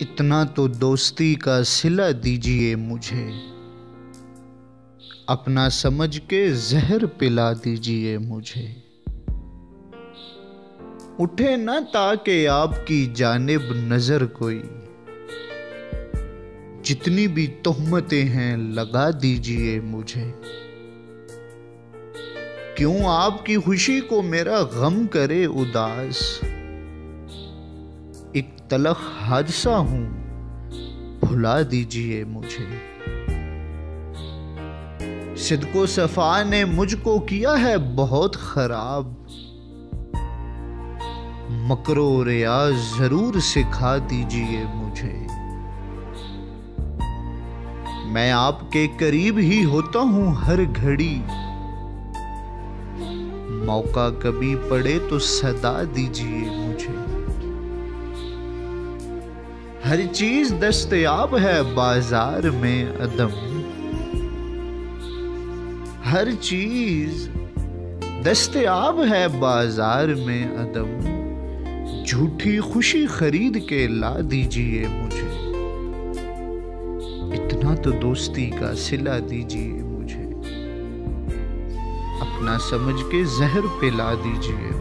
इतना तो दोस्ती का सिला दीजिए मुझे, अपना समझ के जहर पिला दीजिए मुझे। उठे न ताकि आपकी जानिब नजर कोई, जितनी भी तोहमतें हैं लगा दीजिए मुझे। क्यों आपकी खुशी को मेरा गम करे उदास, एक तलख हादसा हूं भुला दीजिए मुझे। सिद्को सफा ने मुझको किया है बहुत खराब, मकरो रियाज जरूर सिखा दीजिए मुझे। मैं आपके करीब ही होता हूं हर घड़ी, मौका कभी पड़े तो सदा दीजिए मुझे। हर चीज दस्तयाब है बाजार में अदम, हर चीज दस्तयाब है बाजार में अदम। झूठी खुशी खरीद के ला दीजिए मुझे, इतना तो दोस्ती का सिला दीजिए मुझे, अपना समझ के जहर पिला दीजिए।